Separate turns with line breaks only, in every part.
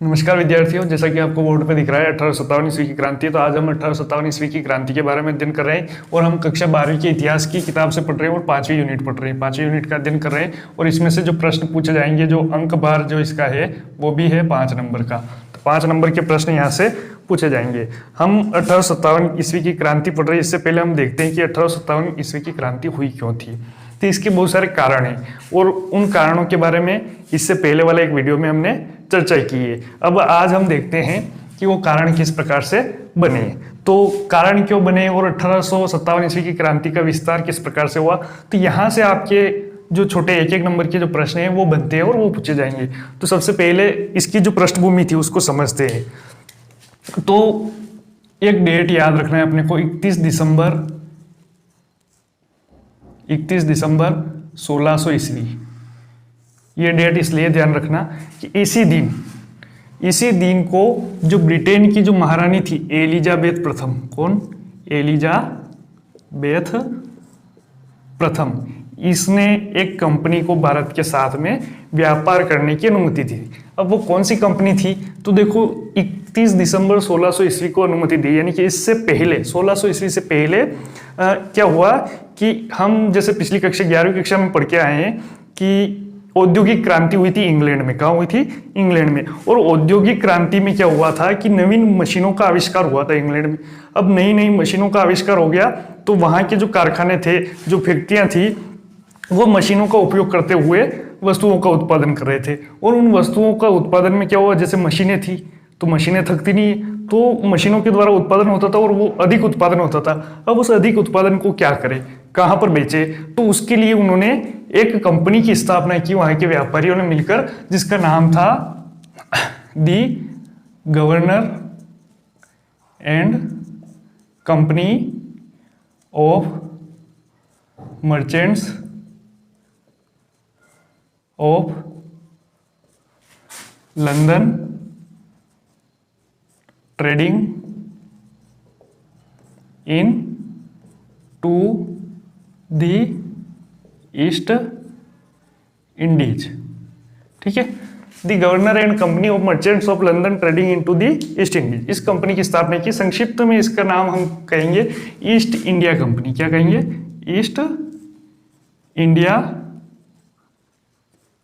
नमस्कार विद्यार्थियों, जैसा कि आपको बोर्ड पे दिख रहा है 1857 ईस्वी की क्रांति। तो आज हम 1857 ईस्वी की क्रांति के बारे में अध्ययन कर रहे हैं और हम कक्षा 12वीं के इतिहास की किताब से पढ़ रहे हैं और 5वीं यूनिट पढ़ रहे हैं। 5वीं यूनिट का अध्ययन कर रहे हैं और इसमें से जो प्रश्न पूछे जाएंगे, जो अंक भार जो इसका है वो भी है 5 नंबर का। तो 5 नंबर के प्रश्न यहाँ से पूछे जाएंगे। हम 1857 ईस्वी की क्रांति पढ़ रहे हैं। इससे पहले हम देखते हैं कि 1857 ईस्वी की क्रांति हुई क्यों थी। तो इसके बहुत सारे कारण हैं और उन कारणों के बारे में इससे पहले वाले एक वीडियो में हमने चर्चा की है। अब आज हम देखते हैं कि वो कारण किस प्रकार से बने। तो कारण क्यों बने और 1857 ईस्वी की क्रांति का विस्तार किस प्रकार से हुआ। तो यहाँ से आपके जो छोटे एक एक नंबर के जो प्रश्न हैं वो बनते हैं और वो पूछे जाएंगे। तो सबसे पहले इसकी जो पृष्ठभूमि थी उसको समझते हैं। तो एक डेट याद रखना है अपने को, 31 दिसंबर 1600 ईस्वी। ये डेट इसलिए ध्यान रखना कि इसी दिन को जो ब्रिटेन की जो महारानी थी एलिजाबेथ प्रथम, कौन? एलिजाबेथ प्रथम, इसने एक कंपनी को भारत के साथ में व्यापार करने की अनुमति दी। अब वो कौन सी कंपनी थी? तो देखो 31 दिसंबर 1600 ईस्वी को अनुमति दी, यानी कि इससे पहले 1600 ईस्वी से पहले क्या हुआ कि हम जैसे पिछली कक्षा 11वीं कक्षा में पढ़ के आए हैं कि औद्योगिक क्रांति हुई थी इंग्लैंड में। कहाँ हुई थी? इंग्लैंड में। और औद्योगिक क्रांति में क्या हुआ था कि नवीन मशीनों का आविष्कार हुआ था इंग्लैंड में। अब नई नई मशीनों का आविष्कार हो गया तो वहाँ के जो कारखाने थे, जो फैक्ट्रियाँ थी, वो मशीनों का उपयोग करते हुए वस्तुओं का उत्पादन कर रहे थे। और उन वस्तुओं का उत्पादन में क्या हुआ, जैसे मशीनें थी तो मशीनें थकती नहीं, तो मशीनों के द्वारा उत्पादन होता था और वो अधिक उत्पादन होता था। अब उस अधिक उत्पादन को क्या करें, कहाँ पर बेचे? तो उसके लिए उन्होंने एक कंपनी की स्थापना की वहां के व्यापारियों ने मिलकर, जिसका नाम था the governor and company of merchants of London trading into the East Indies. ठीक है, the governor and company of merchants of London trading into the East Indies. इस कंपनी की स्थापना की। संक्षिप्त में इसका नाम हम कहेंगे ईस्ट इंडिया कंपनी। क्या कहेंगे? East India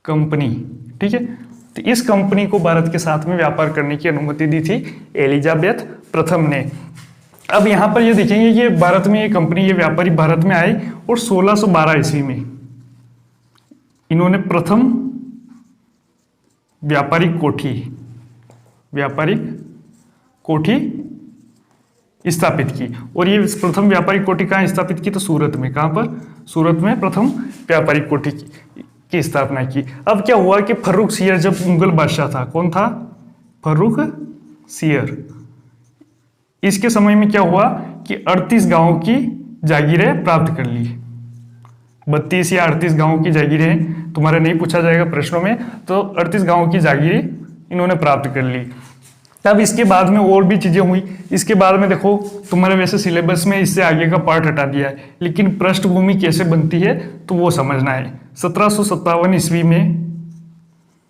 company. ठीक है, तो इस कंपनी को भारत के साथ में व्यापार करने की अनुमति दी थी एलिजाबेथ प्रथम ने। अब यहां पर ये देखेंगे कि भारत में ये कंपनी, ये व्यापारी भारत में आए और 1612 ईस्वी में इन्होंने प्रथम व्यापारिक कोठी स्थापित की। और ये प्रथम व्यापारिक कोठी कहाँ स्थापित की? तो सूरत में। कहां पर? सूरत में प्रथम व्यापारिक कोठी की स्थापना की। अब क्या हुआ कि फर्रुख सियर जब मुगल बादशाह था, कौन था? फर्रुख सियर। इसके समय में क्या हुआ कि 38 गांवों की जागीरें प्राप्त कर ली। 32 या 38 गांवों की जागीरें, तुम्हारे नहीं पूछा जाएगा प्रश्नों में, तो 38 गांवों की जागीरें इन्होंने प्राप्त कर ली। तब इसके बाद में और भी चीजें हुई। इसके बाद में देखो, तुम्हारे वैसे सिलेबस में इससे आगे का पार्ट हटा दिया है, लेकिन पृष्ठभूमि कैसे बनती है तो वो समझना है। 1757 ईस्वी में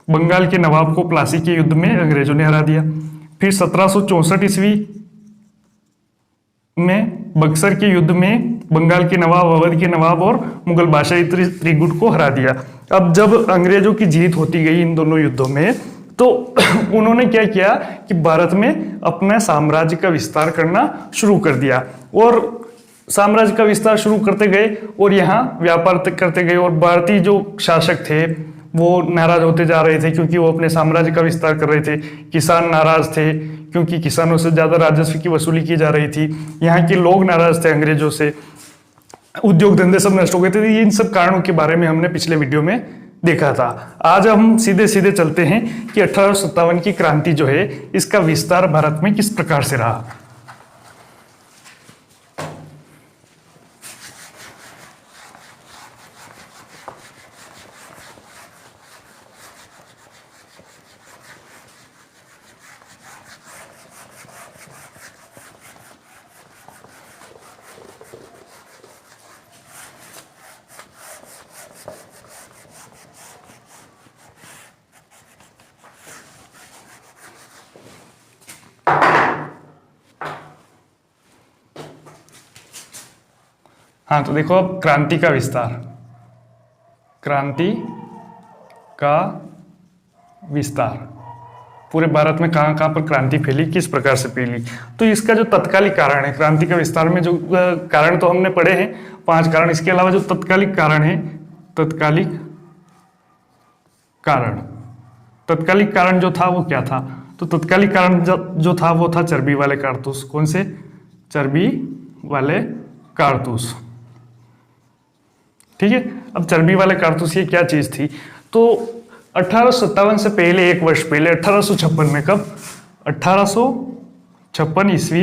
बंगाल के नवाब को प्लासी के युद्ध में अंग्रेजों ने हरा दिया। फिर 1764 ईस्वी में बक्सर के युद्ध में बंगाल के नवाब, अवध के नवाब और मुगल बादशाह त्रिगुट को हरा दिया। अब जब अंग्रेजों की जीत होती गई इन दोनों युद्धों में, तो उन्होंने क्या किया कि भारत में अपना साम्राज्य का विस्तार करना शुरू कर दिया। और साम्राज्य का विस्तार शुरू करते गए और यहाँ व्यापार करते गए। और भारतीय जो शासक थे वो नाराज होते जा रहे थे, क्योंकि वो अपने साम्राज्य का विस्तार कर रहे थे। किसान नाराज थे, क्योंकि किसानों से ज्यादा राजस्व की वसूली की जा रही थी। यहाँ के लोग नाराज थे अंग्रेजों से। उद्योग धंधे सब नष्ट हो गए थे। इन सब कारणों के बारे में हमने पिछले वीडियो में देखा था। आज हम सीधे सीधे चलते हैं कि 1857 की क्रांति जो है, इसका विस्तार भारत में किस प्रकार से रहा। हाँ, तो देखो अब क्रांति का विस्तार, क्रांति का विस्तार पूरे भारत में कहाँ कहाँ पर क्रांति फैली, किस प्रकार से फैली। तो इसका जो तत्कालिक कारण है, क्रांति का विस्तार में जो कारण तो हमने पढ़े हैं 5 कारण, इसके अलावा जो तत्कालिक कारण है, तत्कालिक कारण जो था वो क्या था, तो तत्कालिक कारण जो था वो था चर्बी वाले कारतूस। कौन से? चर्बी वाले कारतूस। ठीक है, अब चर्बी वाले कारतूस ये क्या चीज थी? तो 1857 से पहले, 1 वर्ष पहले 1856 में, कब? 1856 ईस्वी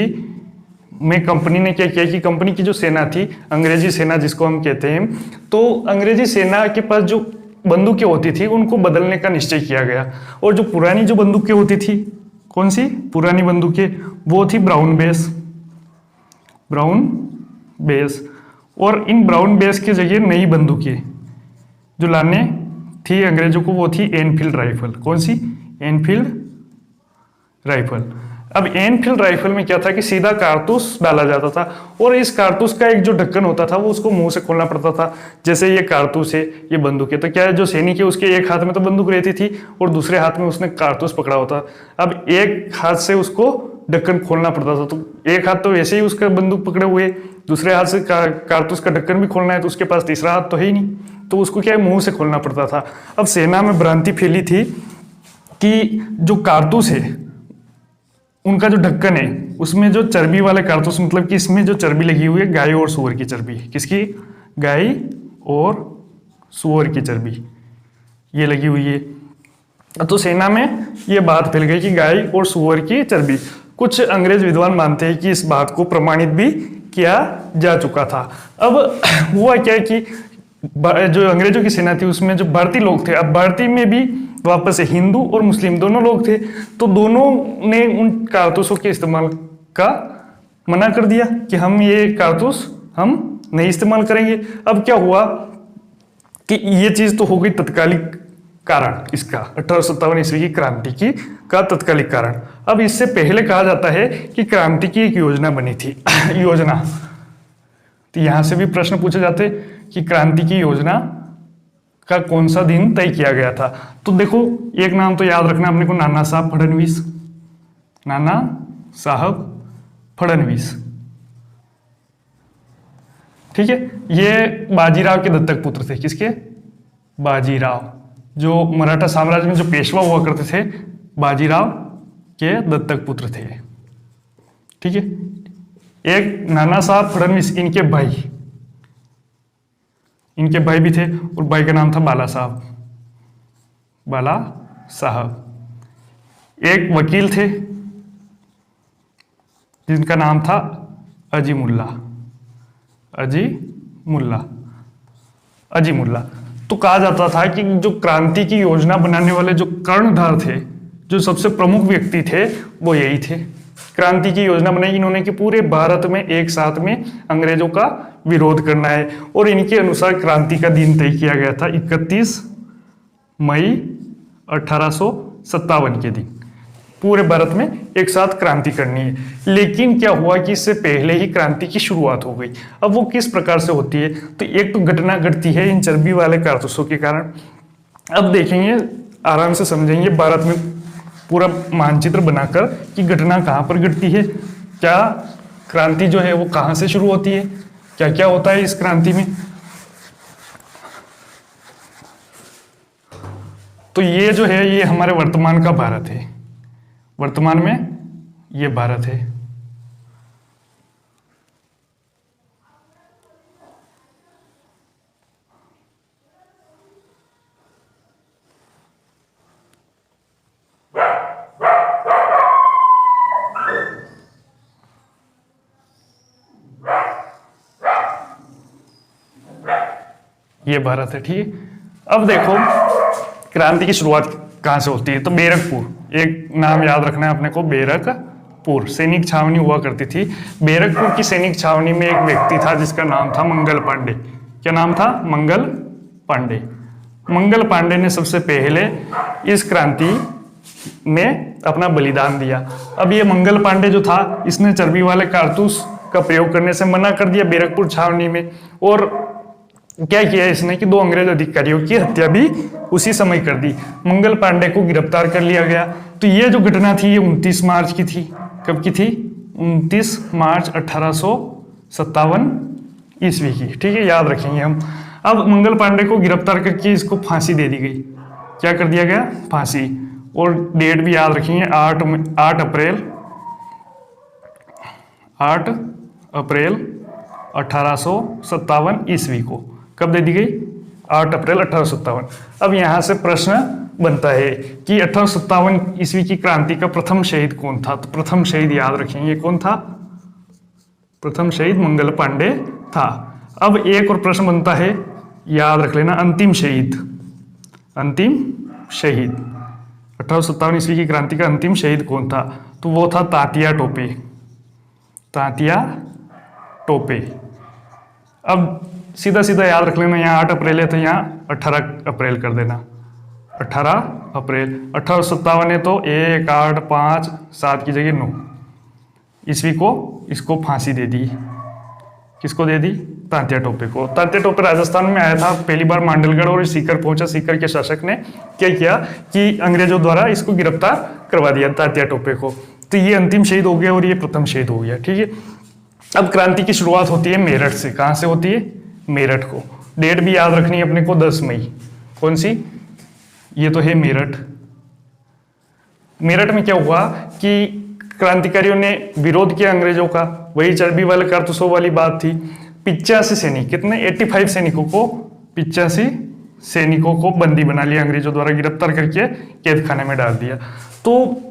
में कंपनी ने क्या किया कि कंपनी की जो सेना थी, अंग्रेजी सेना जिसको हम कहते हैं, तो अंग्रेजी सेना के पास जो बंदूकें होती थी उनको बदलने का निश्चय किया गया। और जो पुरानी जो बंदूकें होती थी, कौन सी पुरानी बंदूकें? वो थी ब्राउन बेस। और इन ब्राउन बेस की जगह नई बंदूकें जो लाने थी अंग्रेजों को, वो थी एनफील्ड राइफल। कौन सी? Enfield rifle. अब एनफील्ड राइफल में क्या था कि सीधा कारतूस डाला जाता था, और इस कारतूस का एक जो ढक्कन होता था वो उसको मुंह से खोलना पड़ता था। जैसे ये कारतूस है, ये बंदूक है, तो क्या है, जो सैनिक है उसके एक हाथ में तो बंदूक रहती थी और दूसरे हाथ में उसने कारतूस पकड़ा होता। अब एक हाथ से उसको ढक्कन खोलना पड़ता था, तो एक हाथ तो वैसे ही उसका बंदूक पकड़े हुए, दूसरे हाथ से कारतूस का ढक्कन भी खोलना है, तो उसके पास तीसरा हाथ तो है ही नहीं, तो उसको क्या है, मुंह से खोलना पड़ता था। अब सेना में भ्रांति फैली थी कि जो कारतूस है उनका जो ढक्कन है उसमें जो चर्बी वाले कारतूस, मतलब कि इसमें जो चर्बी लगी हुई है गाय और सूअर की चर्बी, किसकी? गाय और सूअर की चर्बी ये लगी हुई है। तो सेना में ये बात फैल गई कि गाय और सूअर की चर्बी। कुछ अंग्रेज विद्वान मानते हैं कि इस बात को प्रमाणित भी किया जा चुका था। अब हुआ क्या कि जो अंग्रेजों की सेना थी उसमें जो भारतीय लोग थे, अब भारतीय में भी वापस से हिंदू और मुस्लिम दोनों लोग थे, तो दोनों ने उन कारतूसों के इस्तेमाल का मना कर दिया कि हम ये कारतूस हम नहीं इस्तेमाल करेंगे। अब क्या हुआ कि ये चीज तो हो गई तत्कालिक कारण, इसका 1857 ईस्वी की क्रांति की का तत्कालिक कारण। अब इससे पहले कहा जाता है कि क्रांति की एक योजना बनी थी योजना, तो यहां से भी प्रश्न पूछे जाते कि क्रांति की योजना का कौन सा दिन तय किया गया था। तो देखो, एक नाम तो याद रखना अपने को, नाना साहब फडणवीस। नाना साहब फडणवीस, ठीक है, ये बाजीराव के दत्तक पुत्र थे। किसके? बाजीराव, जो मराठा साम्राज्य में जो पेशवा हुआ करते थे, बाजीराव के दत्तक पुत्र थे। ठीक है, एक नाना साहब फडणवीस, इनके भाई भी थे, और भाई का नाम था बाला साहब। एक वकील थे जिनका नाम था अजी मुल्ला। तो कहा जाता था कि जो क्रांति की योजना बनाने वाले जो कर्णधार थे, जो सबसे प्रमुख व्यक्ति थे, वो यही थे। क्रांति की योजना बनाई इन्होंने कि पूरे भारत में एक साथ में अंग्रेजों का विरोध करना है, और इनके अनुसार क्रांति का दिन तय किया गया था 31 मई 1857 के दिन पूरे भारत में एक साथ क्रांति करनी है। लेकिन क्या हुआ कि इससे पहले ही क्रांति की शुरुआत हो गई। अब वो किस प्रकार से होती है, तो एक तो घटना घटती है इन चर्बी वाले कारतूसों के कारण। अब देखेंगे, आराम से समझेंगे भारत में पूरा मानचित्र बनाकर कि घटना कहाँ पर घटती है, क्या क्रांति जो है वो कहाँ से शुरू होती है, क्या क्या होता है इस क्रांति में। तो ये जो है ये हमारे वर्तमान का भारत है, वर्तमान में ये भारत है। ये भारत है, ठीक है। अब देखो क्रांति की शुरुआत कहां से होती है, तो बैरकपुर, एक नाम याद रखना है अपने को, बैरकपुर सैनिक छावनी हुआ करती थी। बैरकपुर की सैनिक छावनी में एक व्यक्ति था जिसका नाम था मंगल पांडे। क्या नाम था? मंगल पांडे। मंगल पांडे ने सबसे पहले इस क्रांति में अपना बलिदान दिया। अब ये मंगल पांडे जो था, इसने चर्बी वाले कारतूस का प्रयोग करने से मना कर दिया बैरकपुर छावनी में। और क्या किया इसने कि 2 अंग्रेज अधिकारियों की हत्या भी उसी समय कर दी। मंगल पांडे को गिरफ्तार कर लिया गया। तो ये जो घटना थी ये 29 मार्च की थी। कब की थी? 29 मार्च 1857 ईस्वी की। ठीक है, याद रखेंगे हम। अब मंगल पांडे को गिरफ्तार करके इसको फांसी दे दी गई। क्या कर दिया गया? फांसी। और डेट भी याद रखेंगे, 8 अप्रैल 1857 ईस्वी को। कब दे दी गई? 8 अप्रैल 1857। अब यहां से प्रश्न बनता है कि 1857 ईस्वी की क्रांति का प्रथम शहीद कौन था? तो प्रथम शहीद याद रखेंगे कौन था? प्रथम शहीद मंगल पांडे था। अब एक और प्रश्न बनता है, याद रख लेना, अंतिम शहीद। अंतिम शहीद 1857 ईस्वी की क्रांति का अंतिम शहीद कौन था? तो वो था तात्या टोपे। तात्या टोपे। अब सीधा सीधा याद रख लेना, यहाँ 8 अप्रैल है तो यहाँ 18 अप्रैल कर देना। 18 अप्रैल 1857 है तो 1, 8, 5, 7 की जगह 9 ईस्वी को इसको फांसी दे दी। किसको दे दी? तात्या टोपे को। तात्या टोपे राजस्थान में आया था पहली बार मांडलगढ़ और सीकर पहुंचा। सीकर के शासक ने क्या किया कि अंग्रेजों द्वारा इसको गिरफ्तार करवा दिया तात्या टोपे को। तो ये अंतिम शहीद हो गया और ये प्रथम शहीद हो गया। ठीक है, अब क्रांति की शुरुआत होती है मेरठ से। कहां से होती है? मेरठ को। डेट भी याद रखनी है अपने को, 10 मई। कौन सी? ये तो है मेरठ। मेरठ में क्या हुआ कि क्रांतिकारियों ने विरोध किया अंग्रेजों का। वही चर्बी वाले कारतूसों वाली बात थी। 85 सैनिक, कितने? 85 सैनिकों को, 85 सैनिकों को बंदी बना लिया अंग्रेजों द्वारा, गिरफ्तार करके कैद खाने में डाल दिया। तो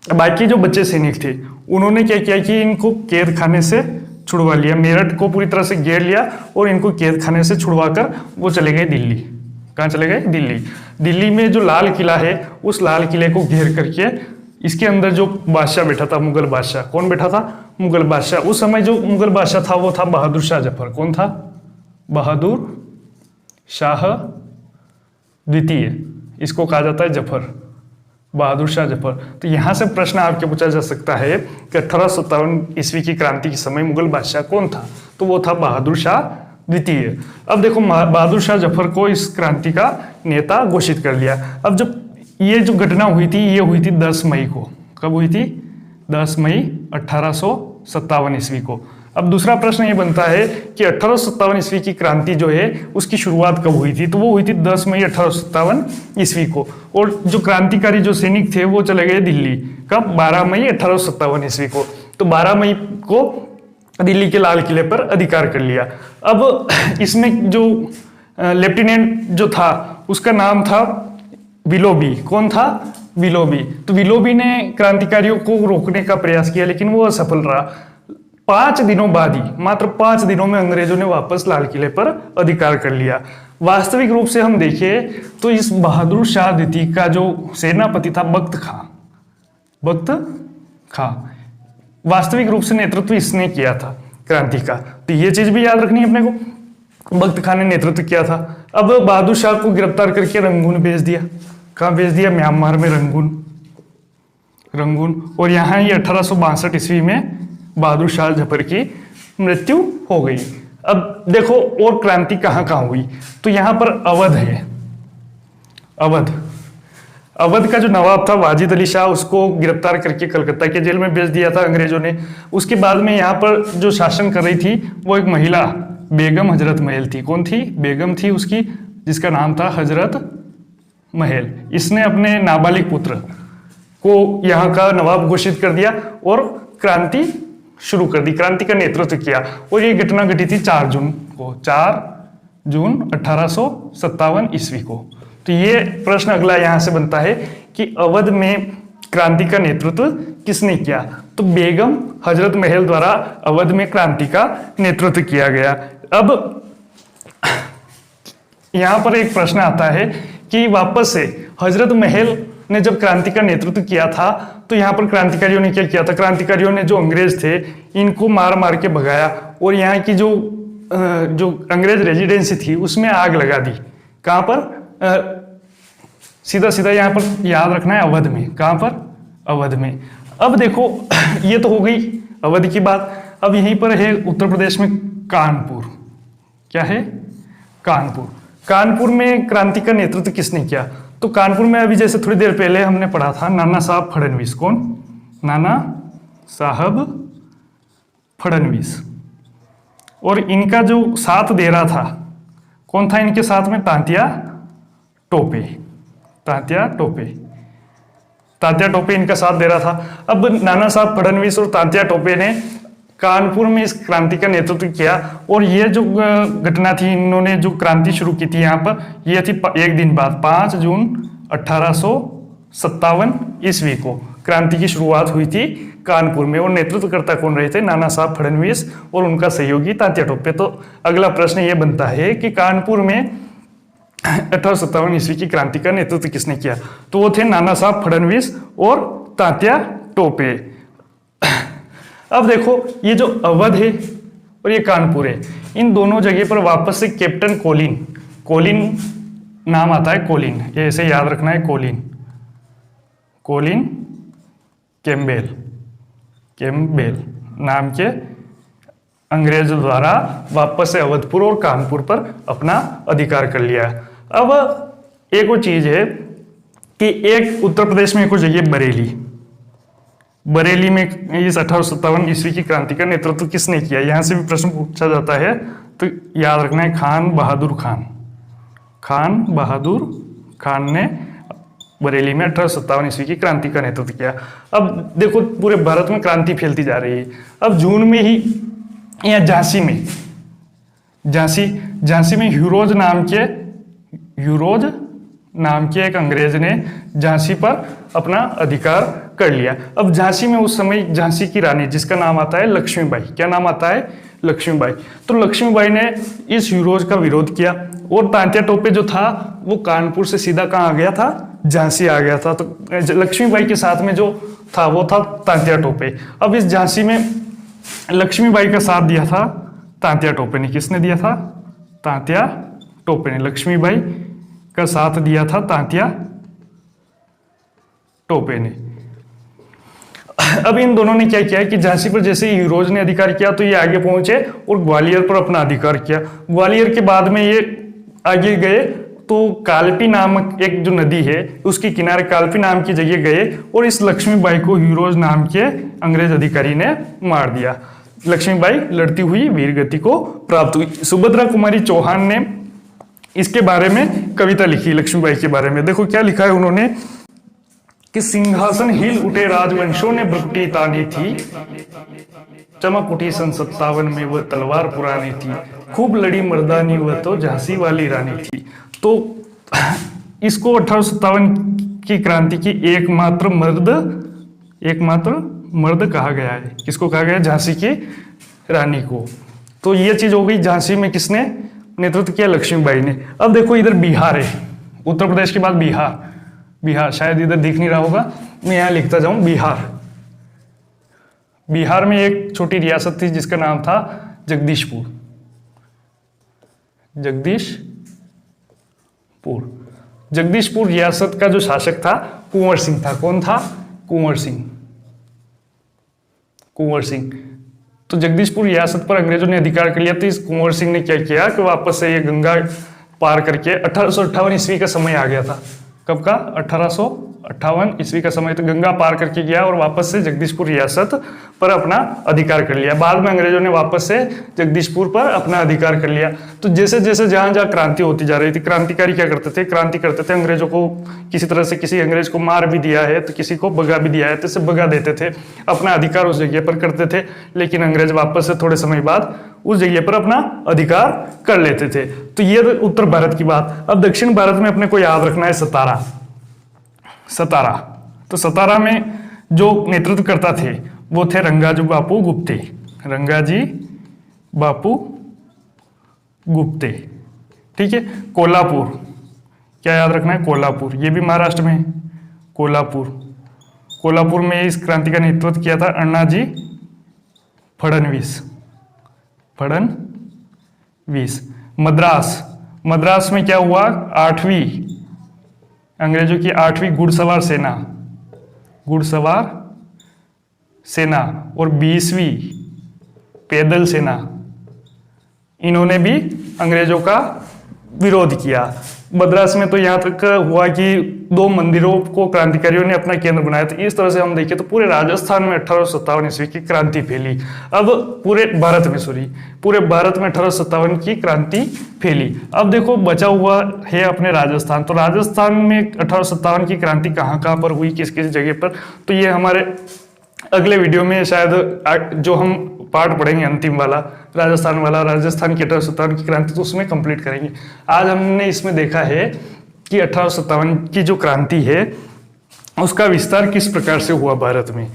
बाकी जो बच्चे सैनिक थे उन्होंने क्या किया कि इनको कैद खाने से छुड़वा लिया। मेरठ को पूरी तरह से घेर लिया और इनको कैद खाने से छुड़वाकर वो चले गए दिल्ली। कहाँ चले गए? दिल्ली। दिल्ली में जो लाल किला है उस लाल किले को घेर करके इसके अंदर जो बादशाह बैठा था, मुगल बादशाह। कौन बैठा था? मुगल बादशाह। उस समय जो मुगल बादशाह था वो था बहादुर शाह जफर। कौन था? बहादुर शाह द्वितीय, इसको कहा जाता है जफर, बहादुर शाह जफर। तो यहां से प्रश्न आपके पूछा जा सकता है कि 1857 ईस्वी की क्रांति के समय मुगल बादशाह कौन था? तो वो था बहादुर शाह द्वितीय। अब देखो, बहादुर शाह जफर को इस क्रांति का नेता घोषित कर लिया। अब जब ये जो घटना हुई थी ये हुई थी 10 मई को। कब हुई थी? 10 मई 1857 ईस्वी को। अब दूसरा प्रश्न ये बनता है कि 1857 ईस्वी की क्रांति जो है उसकी शुरुआत कब हुई थी? तो वो हुई थी 10 मई 1857 ईस्वी को। और जो क्रांतिकारी जो सैनिक थे वो चले गए दिल्ली। कब? 12 मई 1857 ईस्वी को। तो 12 मई को दिल्ली के लाल किले पर अधिकार कर लिया। अब इसमें जो लेफ्टिनेंट जो था उसका नाम था विलोबी। कौन था? विलोबी। तो विलोबी ने क्रांतिकारियों को रोकने का प्रयास किया लेकिन वो असफल रहा। 5 दिनों बाद ही, मात्र 5 दिनों में अंग्रेजों ने वापस लाल किले पर अधिकार कर लिया। वास्तविक रूप से हम देखें तो इस बहादुर शाह द्वितीय का जो सेनापति था बख्त खां, बख्त खां, वास्तविक रूप से नेतृत्व इसने किया था क्रांति का। तो ये चीज भी याद रखनी है अपने को, बख्त खां ने नेतृत्व किया था। अब बहादुर शाह को गिरफ्तार करके रंगून भेज दिया। कहाँ भेज दिया? म्यांमार में रंगून। और यहाँ ही 1862 ईस्वी में बहादुर शाह जफर की मृत्यु हो गई। अब देखो और क्रांति कहाँ कहाँ हुई, तो यहाँ पर अवध है। अवध का जो नवाब था वाजिद अली शाह, उसको गिरफ्तार करके कलकत्ता के जेल में भेज दिया था अंग्रेजों ने। उसके बाद में यहाँ पर जो शासन कर रही थी वो एक महिला बेगम हजरत महल थी। कौन थी? बेगम थी उसकी, जिसका नाम था हजरत महल। इसने अपने नाबालिग पुत्र को यहाँ का नवाब घोषित कर दिया और क्रांति शुरू कर दी, क्रांति का नेतृत्व किया। और ये घटना घटी थी 4 जून को, 4 जून 1857 ईस्वी को। तो ये प्रश्न अगला यहाँ से बनता है कि अवध में क्रांति का नेतृत्व किसने किया? तो बेगम हजरत महल द्वारा अवध में क्रांति का नेतृत्व किया गया। अब यहाँ पर एक प्रश्न आता है कि वापस से हजरत महल ने जब क्रांति का नेतृत्व किया था तो यहाँ पर क्रांतिकारियों ने क्या किया था? क्रांतिकारियों ने जो अंग्रेज थे इनको मार मार के भगाया और यहाँ की जो अंग्रेज रेजिडेंसी थी उसमें आग लगा दी। कहाँ पर? सीधा सीधा यहाँ पर याद रखना है, अवध में। कहाँ पर? अवध में। अब देखो ये तो हो गई अवध की बात। अब यहीं पर है उत्तर प्रदेश में कानपुर। क्या है? कानपुर। कानपुर में क्रांति का नेतृत्व किसने किया? तो कानपुर में अभी जैसे थोड़ी देर पहले हमने पढ़ा था नाना साहब फडणवीस। कौन? नाना साहब फडणवीस। और इनका जो साथ दे रहा था, कौन था इनके साथ में? तात्या टोपे। तात्या टोपे। तात्या टोपे इनका साथ दे रहा था। अब नाना साहब फडणवीस और तात्या टोपे ने कानपुर में इस क्रांति का नेतृत्व किया, और ये जो घटना थी, इन्होंने जो क्रांति शुरू की थी यहाँ पर, यह थी एक दिन बाद 5 जून 1857 ईस्वी को क्रांति की शुरुआत हुई थी कानपुर में। और नेतृत्वकर्ता कौन रहे थे? नाना साहब फडणवीस और उनका सहयोगी तात्या टोपे। तो अगला प्रश्न ये बनता है कि कानपुर में 1857 ईस्वी की क्रांति का नेतृत्व किसने किया? तो वो थे नाना साहब फडणवीस और तात्या टोपे। अब देखो, ये जो अवध है और ये कानपुर है, इन दोनों जगह पर वापस से कैप्टन कोलिन नाम आता है। कोलिन, ये ऐसे याद रखना है, कोलिन कैम्पबेल नाम के अंग्रेजों द्वारा वापस से अवधपुर और कानपुर पर अपना अधिकार कर लिया। अब एक वो चीज है कि एक उत्तर प्रदेश में एक जगह बरेली में इस 1857 ईस्वी की क्रांति का नेतृत्व किसने किया? यहां से भी प्रश्न पूछा जाता है, तो याद रखना है खान बहादुर खान ने बरेली में 1857 ईस्वी की क्रांति का नेतृत्व किया। अब देखो, पूरे भारत में क्रांति फैलती जा रही है। अब जून में ही यहाँ झांसी में ह्यूरोज नाम के एक अंग्रेज ने झांसी पर अपना अधिकार कर लिया। अब झांसी में उस समय झांसी की रानी, जिसका नाम आता है लक्ष्मीबाई। क्या नाम आता है? लक्ष्मीबाई। तो लक्ष्मीबाई ने इस ह्यूरोज का विरोध किया, और तात्या टोपे जो था वो कानपुर से सीधा कहाँ आ गया था? झांसी आ गया था। तो लक्ष्मीबाई के साथ में जो था वो था तात्या टोपे। अब इस झांसी में लक्ष्मीबाई का साथ दिया था तात्या टोपे ने। किसने दिया था? तात्या टोपे ने। लक्ष्मीबाई का साथ दिया था तात्या टोपे ने। अब इन दोनों ने क्या किया कि झांसी पर जैसे ही ह्यूरोज ने अधिकार किया, तो ये आगे पहुंचे और ग्वालियर पर अपना अधिकार किया। ग्वालियर के बाद में ये आगे गए तो कालपी नामक एक जो नदी है उसके किनारे कालपी नाम की जगह गए, और इस लक्ष्मीबाई को ह्यूरोज नाम के अंग्रेज अधिकारी ने मार दिया। लक्ष्मीबाई लड़ती हुई वीरगति को प्राप्त हुई। सुभद्रा कुमारी चौहान ने इसके बारे में कविता लिखी, लक्ष्मीबाई के बारे में। देखो क्या लिखा है उन्होंने कि सिंहासन हिल उठे राजवंशों ने भ्रुकुटी तानी थी, चमक उठी सन 57 में वह तलवार पुरानी थी, खूब लड़ी मर्दानी वह तो झांसी वाली रानी थी। तो इसको 1857 की क्रांति की एकमात्र मर्द कहा गया है। किसको कहा गया? झांसी की रानी को। तो ये चीज हो गई, झांसी में किसने नेतृत्व किया? लक्ष्मीबाई ने। अब देखो इधर बिहार है, उत्तर प्रदेश के बाद बिहार शायद इधर दिख नहीं रहा होगा, मैं यहां लिखता जाऊं बिहार में एक छोटी रियासत थी जिसका नाम था जगदीशपुर। जगदीशपुर रियासत का जो शासक था कुंवर सिंह था। कौन था? कुंवर सिंह। तो जगदीशपुर रियासत पर अंग्रेजों ने अधिकार कर लिया। तो इस कुंवर सिंह ने क्या किया कि वापस से ये गंगा पार करके 1858 ईस्वी का समय आ गया था। कब का? 1858 ईस्वी का समय। तो गंगा पार करके गया और वापस से जगदीशपुर रियासत पर अपना अधिकार कर लिया। बाद में अंग्रेजों ने वापस से जगदीशपुर पर अपना अधिकार कर लिया। तो जैसे जैसे जहां जहां क्रांति होती जा रही थी, क्रांतिकारी क्या करते थे? क्रांति करते थे, अंग्रेजों को किसी तरह से, किसी अंग्रेज को मार भी दिया है तो किसी को भगा भी दिया है तो इसे भगा देते थे, अपना अधिकार उस जगह पर करते थे। लेकिन अंग्रेज वापस से थोड़े समय बाद उस जगह पर अपना अधिकार कर लेते थे। तो ये उत्तर भारत की बात। अब दक्षिण भारत में अपने को याद रखना है सतारा। तो सतारा में जो नेतृत्व करता थे वो थे रंगाजी बापू गुप्ते। ठीक है। कोल्हापुर, क्या याद रखना है? कोल्हापुर, ये भी महाराष्ट्र में। कोल्हापुर में इस क्रांति का नेतृत्व किया था अण्णाजी फडणवीस। मद्रास में क्या हुआ? अंग्रेजों की 8वीं घुड़सवार सेना और 20वीं पैदल सेना, इन्होंने भी अंग्रेजों का विरोध किया। मद्रास में तो यहाँ तक हुआ कि 2 मंदिरों को क्रांतिकारियों ने अपना केंद्र बनाया था। इस तरह से हम देखें तो पूरे राजस्थान में 1857 ईस्वी की क्रांति फैली। अब पूरे भारत में 1857 की क्रांति फैली। अब देखो बचा हुआ है अपने राजस्थान। तो राजस्थान में 1857 की क्रांति कहाँ कहाँ पर हुई, किस किस जगह पर, तो ये हमारे अगले वीडियो में शायद जो हम पार्ट पढ़ेंगे अंतिम वाला, राजस्थान की 1857 की क्रांति, तो उसमें कंप्लीट करेंगे। आज हमने इसमें देखा है कि 1857 की जो क्रांति है उसका विस्तार किस प्रकार से हुआ भारत में।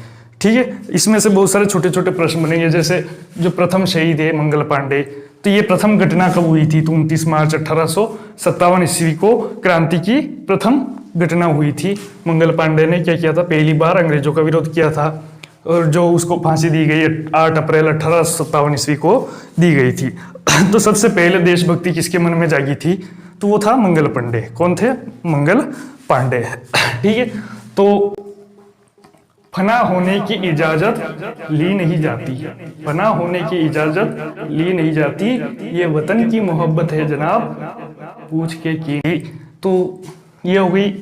ठीक है, इसमें से बहुत सारे छोटे छोटे प्रश्न बनेंगे। जैसे जो प्रथम शहीद है मंगल पांडे, तो ये प्रथम घटना कब हुई थी? तो 29 मार्च 1857 ईस्वी को क्रांति की प्रथम घटना हुई थी। मंगल पांडे ने क्या किया था? पहली बार अंग्रेजों का विरोध किया था और जो उसको फांसी दी गई 8 अप्रैल 1857 ईस्वी को दी गई थी। तो सबसे पहले देशभक्ति किसके मन में जागी थी? तो वो था मंगल पांडे। कौन थे? मंगल पांडे। ठीक है, तो फना होने की इजाजत ली नहीं जाती, फना होने की इजाजत ली नहीं जाती, ये वतन की मोहब्बत है जनाब पूछ के की। तो ये हो गई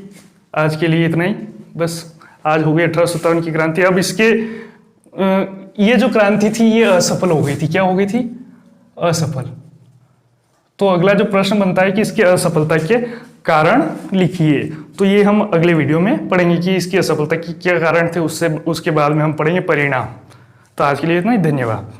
आज के लिए, इतना ही बस। आज हो गई 1857 की क्रांति। अब इसके ये जो क्रांति थी ये असफल हो गई थी। क्या हो गई थी? असफल। तो अगला जो प्रश्न बनता है कि इसकी असफलता के कारण लिखिए। तो ये हम अगले वीडियो में पढ़ेंगे कि इसकी असफलता की क्या कारण थे। उसके बाद में हम पढ़ेंगे परिणाम। तो आज के लिए इतना ही, धन्यवाद।